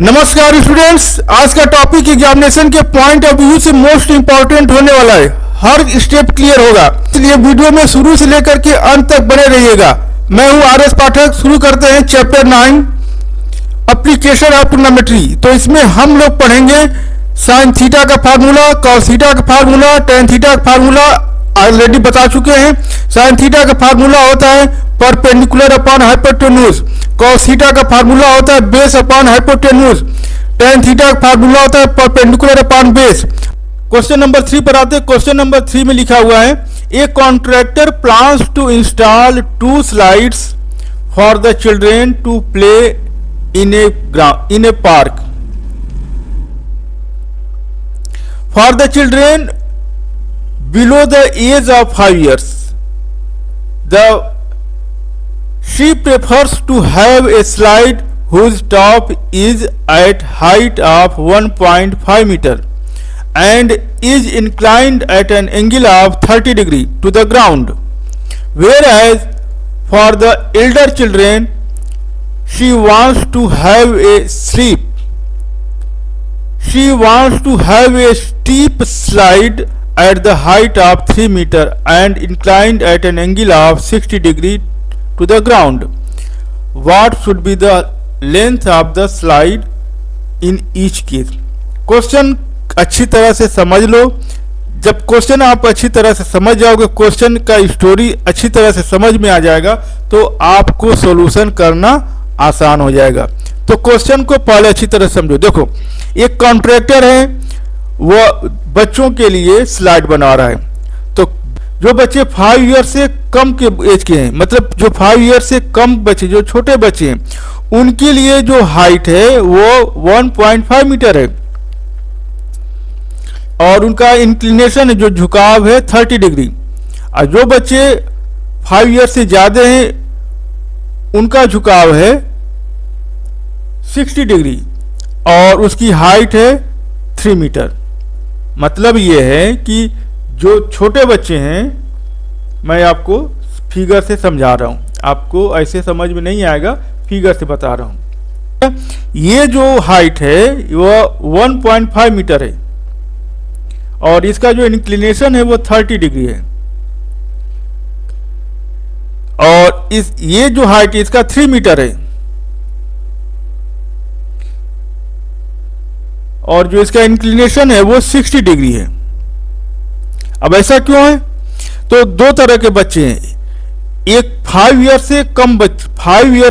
नमस्कार स्टूडेंट्स, आज का टॉपिक एग्जामिनेशन के पॉइंट ऑफ व्यू से मोस्ट इंपॉर्टेंट होने वाला है। हर स्टेप क्लियर होगा, इसलिए वीडियो में शुरू से लेकर के अंत तक बने रहिएगा। मैं हूं आर एस पाठक। शुरू करते हैं चैप्टर 9 एप्लीकेशन ऑफ ट्रिग्नोमेट्री। तो इसमें हम लोग पढ़ेंगे साइन थीटा का फार्मूला, कॉस थीटा का फार्मूला, टेन थीटा का फार्मूला ऑलरेडी बता चुके हैं। साइन थीटा का फार्मूला होता है perpendicular upon hypotenuse, cos theta का फार्मूला होता है base upon hypotenuse, tan theta का फार्मूला होता है perpendicular upon base. Question number 3 पर आते हैं। क्वेश्चन नंबर 3 में लिखा हुआ है a contractor plans to install 2 slides for the children to play in a park for the children below the age of 5 years. She prefers to have a slide whose top is at height of 1.5 meter and is inclined at an angle of 30 degree to the ground, whereas for the elder children she wants to have a steep slide at the height of 3 meter and inclined at an angle of 60 degree to the ground. What should be the length of the slide in each case? Question अच्छी तरह से समझ लो। जब question आप अच्छी तरह से समझ जाओगे, क्वेश्चन का स्टोरी अच्छी तरह से समझ में आ जाएगा, तो आपको सॉल्यूशन करना आसान हो जाएगा। तो क्वेश्चन को पहले अच्छी तरह समझो। देखो, एक कॉन्ट्रैक्टर है, वो बच्चों के लिए स्लाइड बना रहा है। तो जो बच्चे 5 ईयर से कम के एज के हैं, मतलब जो 5 ईयर से कम बच्चे, जो छोटे बच्चे हैं, उनके लिए जो हाइट है वो 1.5 मीटर है और उनका इंक्लिनेशन, जो झुकाव है 30 डिग्री। और जो बच्चे 5 ईयर से ज़्यादा हैं उनका झुकाव है 60 डिग्री और उसकी हाइट है 3 मीटर। मतलब ये है कि जो छोटे बच्चे हैं, मैं आपको फिगर से समझा रहा हूँ, आपको ऐसे समझ में नहीं आएगा, फिगर से बता रहा हूँ। ये जो हाइट है वो 1.5 मीटर है और इसका जो इंक्लिनेशन है वो 30 डिग्री है और ये जो हाइट है इसका 3 मीटर है और जो इसका इंक्लिनेशन है वो 60 डिग्री है। अब ऐसा क्यों है? तो दो तरह के बच्चे हैं। एक 5 ईयर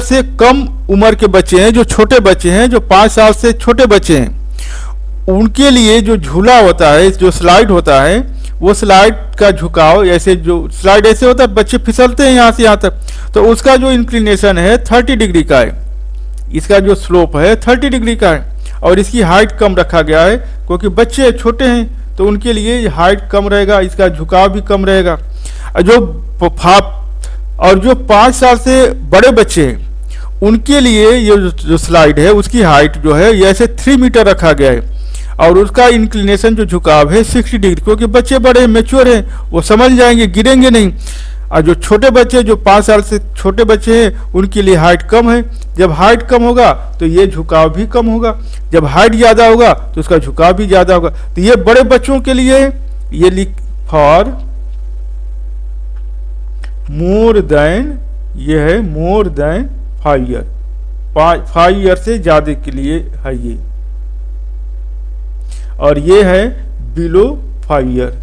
से कम उम्र के बच्चे हैं, जो छोटे बच्चे हैं, जो 5 साल से छोटे बच्चे हैं। उनके लिए जो झूला होता है, जो स्लाइड होता है, वो स्लाइड का झुकाव, ऐसे जो स्लाइड ऐसे होता है, बच्चे फिसलते हैं यहाँ से यहाँ तक, तो उसका जो इंक्लिनेशन है 30 डिग्री का है। इसका जो स्लोप है 30 डिग्री का है और इसकी हाइट कम रखा गया है क्योंकि बच्चे छोटे हैं, तो उनके लिए हाइट कम रहेगा, इसका झुकाव भी कम रहेगा। और जो 5 साल से बड़े बच्चे हैं उनके लिए ये जो स्लाइड है उसकी हाइट जो है ये ऐसे 3 मीटर रखा गया है और उसका इंक्लिनेशन, जो झुकाव है 60 डिग्री, क्योंकि बच्चे बड़े मैच्योर हैं, वो समझ जाएंगे, गिरेंगे नहीं। और जो छोटे बच्चे, जो 5 साल से छोटे बच्चे हैं, उनके लिए हाइट कम है। जब हाइट कम होगा तो ये झुकाव भी कम होगा, जब हाइट ज़्यादा होगा तो उसका झुकाव भी ज़्यादा होगा। तो ये बड़े बच्चों के लिए ये फॉर मोर देन, ये है मोर देन 5 ईयर, 5 ईयर से ज़्यादा के लिए है ये, और ये है बिलो 5 ईयर,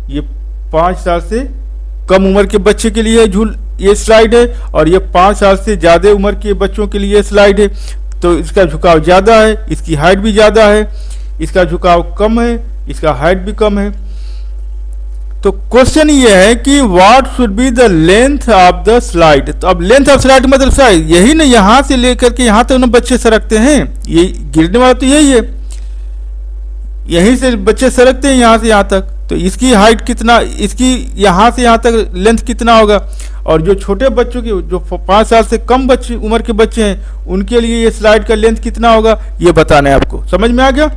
ये 5 साल से कम उम्र के बच्चे के लिए ये स्लाइड है और ये 5 साल से ज़्यादा उम्र के बच्चों के लिए स्लाइड है। तो इसका झुकाव ज़्यादा है, इसकी हाइट भी ज़्यादा है, इसका झुकाव कम है, इसका हाइट भी कम है। तो क्वेश्चन ये है कि what should be the length of the slide. तो अब लेंथ ऑफ स्लाइड मतलब स्लाइड यही ना, यहाँ से लेकर के यहाँ तक ना बच्चे सरकते हैं, ये गिरने वाला तो यही है, यहीं से बच्चे सरकते हैं यहाँ से यहाँ तक। तो इसकी हाइट कितना, इसकी यहाँ से यहाँ तक लेंथ कितना होगा? और जो छोटे बच्चों की, जो 5 साल से कम बच्चे उम्र के बच्चे हैं, उनके लिए ये स्लाइड का लेंथ कितना होगा, ये बताना है आपको। समझ में आ गया?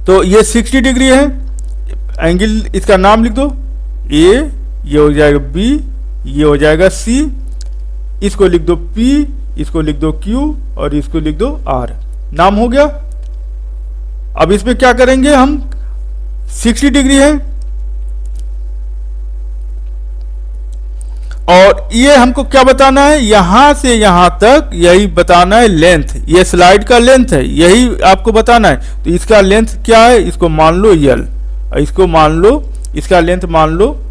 तो ये 60 डिग्री है, एंगल इसका नाम लिख दो, ए, ये हो जाएगा बी, ये हो जाएगा सी, इसको लिख दो P, इसको लिख दो Q और इसको लिख दो R। नाम हो गया। अब इसमें क्या करेंगे हम, 60 डिग्री है और ये हमको क्या बताना है, यहां से यहां तक यही बताना है लेंथ, ये स्लाइड का लेंथ है, यही आपको बताना है। तो इसका लेंथ क्या है, इसको मान लो L, इसको मान लो, इसका लेंथ मान लो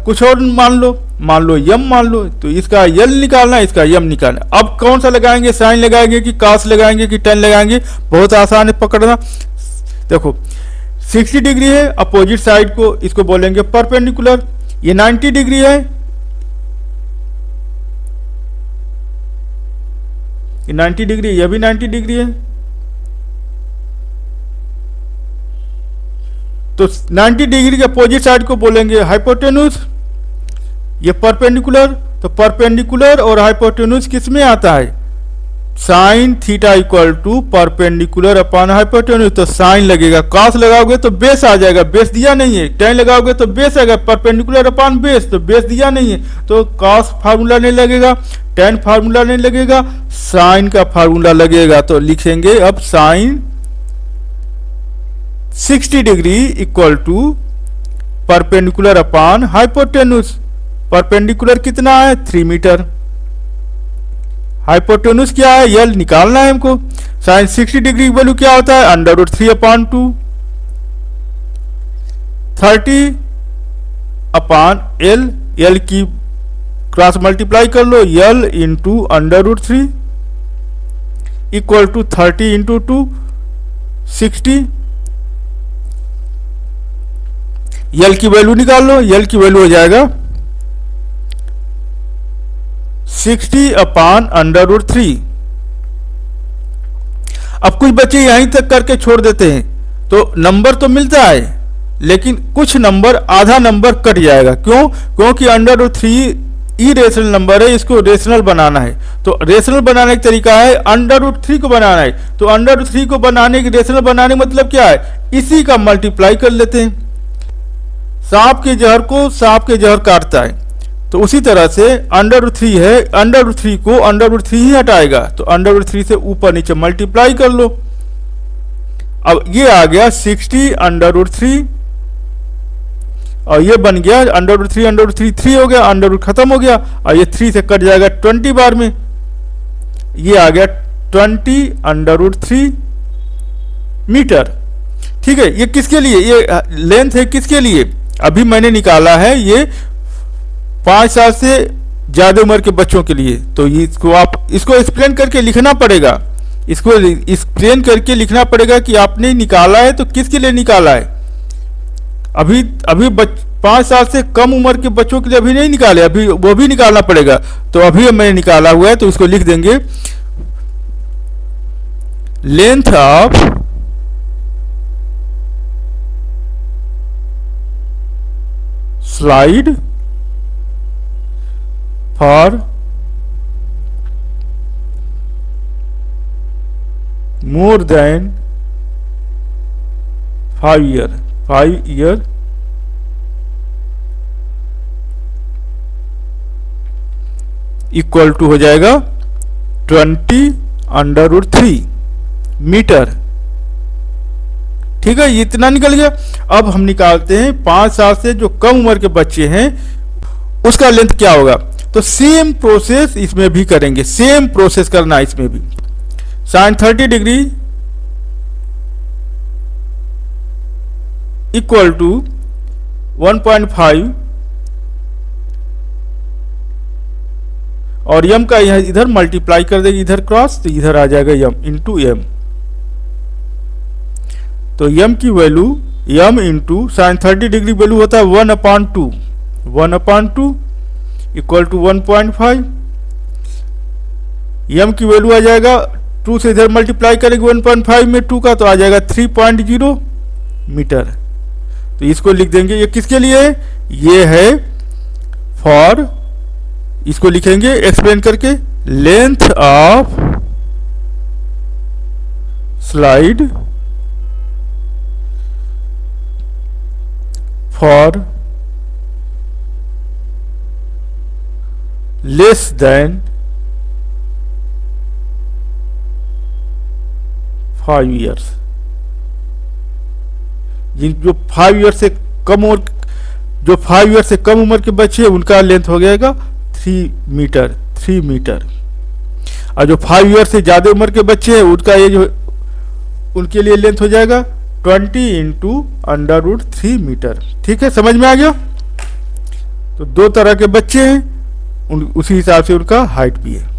कुछ और मान लो m मान लो। तो इसका L निकालना, इसका m निकालना। अब कौन सा लगाएंगे, साइन लगाएंगे कि cos लगाएंगे कि tan लगाएंगे, बहुत आसान है पकड़ना। देखो 60 डिग्री है, अपोजिट साइड को इसको बोलेंगे परपेंडिकुलर। ये 90 डिग्री है, ये 90 डिग्री, यह भी 90 डिग्री है। तो 90 डिग्री के अपोजिट साइड को बोलेंगे हाइपोटेन्यूज। ये परपेंडिकुलर, तो परपेंडिकुलर और हाइपोटेन्यूज किस में आता है, sine theta equal to perpendicular upon hypotenuse. तो साइन लगेगा, कॉस लगाओगे तो बेस आ जाएगा, बेस दिया नहीं है। टेन लगाओगे तो बेस आएगा, परपेंडिकुलर अपॉन बेस, तो बेस दिया नहीं है तो कॉस फार्मूला नहीं लगेगा, टेन फार्मूला नहीं लगेगा, साइन का फार्मूला लगेगा। तो लिखेंगे अब sine 60 degree equal to perpendicular upon hypotenuse. Perpendicular कितना है, 3 मीटर। हाइपोटेन्यूज क्या है, L निकालना है हमको। साइन 60 डिग्री की वैल्यू क्या होता है, √3/2, 30 अपॉन L, L की क्रॉस मल्टीप्लाई कर लो, L into √3 equal to 30 into 2 60। L की वैल्यू निकाल लो, L की वैल्यू हो जाएगा 60 अपॉन √3। अब कुछ बच्चे यहीं तक करके छोड़ देते हैं, तो नंबर तो मिलता है लेकिन कुछ नंबर, आधा नंबर कट जाएगा। क्यों, क्योंकि √3 इरेशनल नंबर है, इसको रेशनल बनाना है। तो रेशनल बनाने का तरीका है √3 को बनाना है। तो √3 को बनाने की, रेशनल बनाने मतलब क्या है, इसी का मल्टीप्लाई कर लेते हैं। सांप के जहर को सांप के जहर काटता है, तो उसी तरह से √3 है, √3 को √3 ही हटाएगा, तो √3 से ऊपर नीचे मल्टीप्लाई कर लो। अब ये आ गया 60 √3 और ये बन गया √3 3 हो गया, √ खत्म हो गया और ये 3 से कट जाएगा 20 बार में, ये आ गया 20 √3 मीटर। ठीक है, ये किसके लिए, ये लेंथ है किसके लिए, अभी मैंने निकाला है ये 5 साल से ज्यादा उम्र के बच्चों के लिए। तो इसको आप इसको एक्सप्लेन करके लिखना पड़ेगा, इसको एक्सप्लेन करके लिखना पड़ेगा कि आपने निकाला है तो किसके लिए निकाला है। अभी 5 साल से कम उम्र के बच्चों के लिए अभी नहीं निकाले, अभी वो भी निकालना पड़ेगा। तो अभी मैंने निकाला हुआ है, तो इसको लिख देंगे length of slide for more than 5 year equal to हो जाएगा 20 √3 मीटर। ठीक है, ये इतना निकल गया। अब हम निकालते हैं 5 साल से जो कम उम्र के बच्चे हैं उसका लेंथ क्या होगा। तो सेम प्रोसेस इसमें भी करेंगे, सेम प्रोसेस करना है इसमें भी। साइन 30 डिग्री इक्वल टू 1.5 और यम का यह इधर मल्टीप्लाई कर देगी, इधर क्रॉस, तो इधर आ जाएगा यम इंटू एम। तो यम की value, M into sine 30 degree value होता है 1/2 इक्वल टू 1.5। यम की वैल्यू आ जाएगा 2 से इधर मल्टीप्लाई करेंगे 1.5 में 2 का, तो आ जाएगा 3.0 मीटर। तो इसको लिख देंगे, ये किसके लिए है, ये है फॉर, इसको लिखेंगे एक्सप्लेन करके, length of slide for less than 5 years. जो 5 ईयर से कम उम्र, जो 5 ईयर से कम उम्र के बच्चे हैं उनका लेंथ हो जाएगा 3 मीटर, 3 मीटर। और जो 5 ईयर से ज़्यादा उम्र के बच्चे हैं उनका ये जो उनके लिए लेंथ हो जाएगा 20 इंटू √3 मीटर। ठीक है, समझ में आ गया? तो 2 तरह के बच्चे हैं, उसी हिसाब से उनका हाइट भी है।